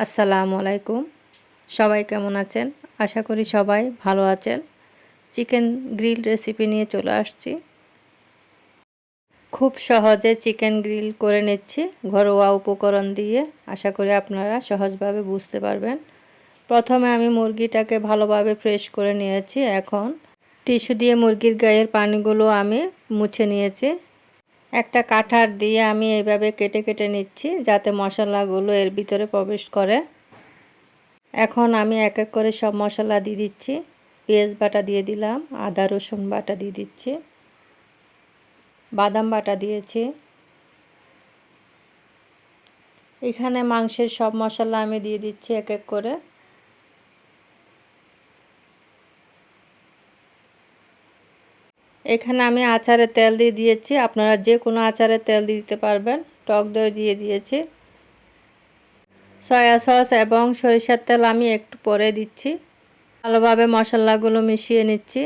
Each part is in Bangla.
আসসালামু আলাইকুম। সবাই কেমন আছেন? আশা করি সবাই ভালো আছেন। চিকেন গ্রিল রেসিপি নিয়ে চলে আসছি। খুব সহজে চিকেন গ্রিল করে নিচ্ছি ঘরোয়া উপকরণ দিয়ে। আশা করি আপনারা সহজভাবে বুঝতে পারবেন। প্রথমে আমি মুরগিটাকে ভালোভাবে ফ্রেশ করে নিয়েছি। এখন টিস্যু দিয়ে মুরগির গায়ের পানিগুলো আমি মুছে নিয়েছি। একটা কাঁঠার দিয়ে আমি এইভাবে কেটে কেটে নিচ্ছি যাতে মশলাগুলো এর ভিতরে প্রবেশ করে। এখন আমি এক এক করে সব মশলা দিয়ে দিচ্ছি। পেঁয়াজ বাটা দিয়ে দিলাম, আদা রসুন বাটা দিয়ে দিচ্ছি, বাদাম বাটা দিয়েছি। এখানে মাংসের সব মশলা আমি দিয়ে দিচ্ছি এক এক করে। এখানে আমি আচারের তেল দিয়ে দিয়েছি, আপনারা যে কোনো আচারের তেল দিয়ে দিতে পারবেন। টক দই দিয়ে দিয়েছি। সয়া সস এবং সরিষার তেল আমি একটু পরে দিচ্ছি। ভালোভাবে মশলাগুলো মিশিয়ে নিচ্ছি।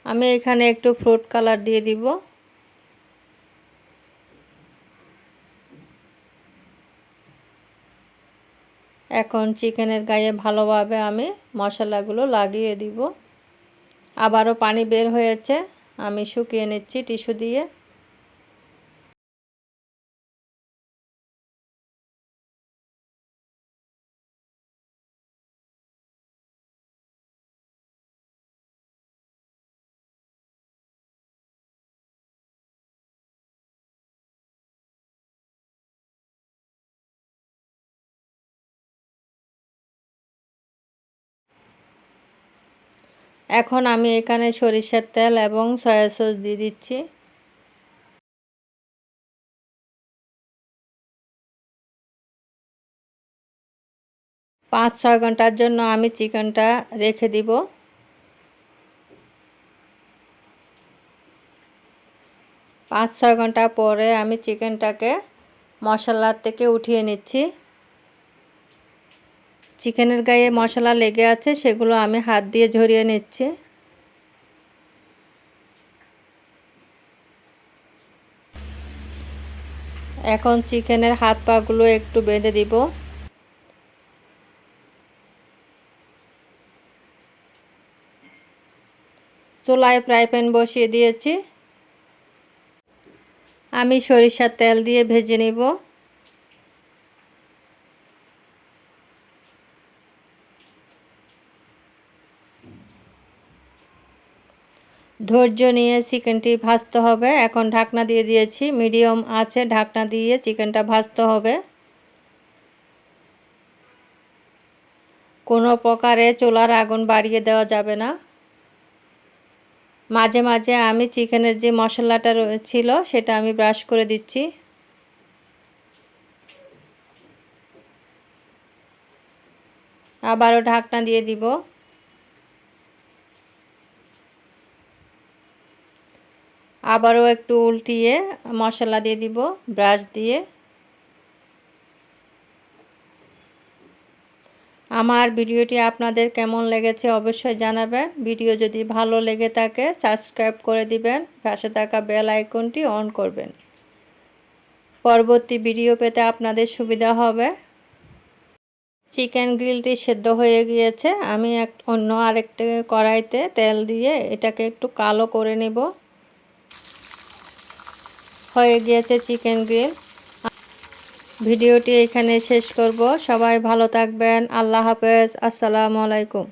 আমি এখানে একটু ফ্রুট কালার দিয়ে দিব। এখন চিকেনের গায়ে ভালোভাবে আমি মশলাগুলো লাগিয়ে দিব। আবারও পানি বের হয়েছে, আমি শুকিয়ে নিচ্ছি টিস্যু দিয়ে। এখন আমি এখানে সরিষার তেল এবং সয়া সস দিয়ে দিচ্ছি। পাঁচ ছয় ঘন্টার জন্য আমি চিকেনটা রেখে দিব। পাঁচ ছয় ঘন্টা পরে আমি চিকেনটাকে মশলার থেকে উঠিয়ে নিচ্ছি। চিকেনের গায়ে মশলা লেগে আছে, সেগুলো আমি হাত দিয়ে ঝরিয়ে নিচ্ছি। এখন চিকেনের হাত পাগুলো একটু বেঁধে দিব। চুলায় ফ্রাই প্যান বসিয়ে দিয়েছি। আমি সরিষার তেল দিয়ে ভেজে নিব। ধৈর্য নিয়ে চিকেনটি ভাজতে হবে। এখন ঢাকনা দিয়ে দিয়েছি, মিডিয়াম আছে ঢাকনা দিয়ে চিকেনটা ভাজতে হবে। কোনো প্রকারে চুলার আগুন বাড়িয়ে দেওয়া যাবে না। মাঝে মাঝে আমি চিকেনের যে মশলাটা ছিল সেটা আমি ব্রাশ করে দিচ্ছি। আবারও ঢাকনা দিয়ে দিব। আবারও একটু উল্টিয়ে মশলা দিয়ে দিব ব্রাশ দিয়ে। আমার ভিডিওটি আপনাদের কেমন লেগেছে অবশ্যই জানাবেন। ভিডিও যদি ভালো লেগে থাকে সাবস্ক্রাইব করে দিবেন, পাশে থাকা বেল আইকনটি অন করবেন। পরবর্তী ভিডিও পেতে আপনাদের সুবিধা হবে। চিকেন গ্রিলটি সেদ্ধ হয়ে গিয়েছে। আমি অন্য আরেকটা কড়াইতে তেল দিয়ে এটাকে একটু কালো করে নেব। হয়ে গিয়েছে চিকেন গ্রিল। ভিডিওটি এখানে শেষ করব। সবাই ভালো থাকবেন। আল্লাহ হাফেজ। আসসালামু আলাইকুম।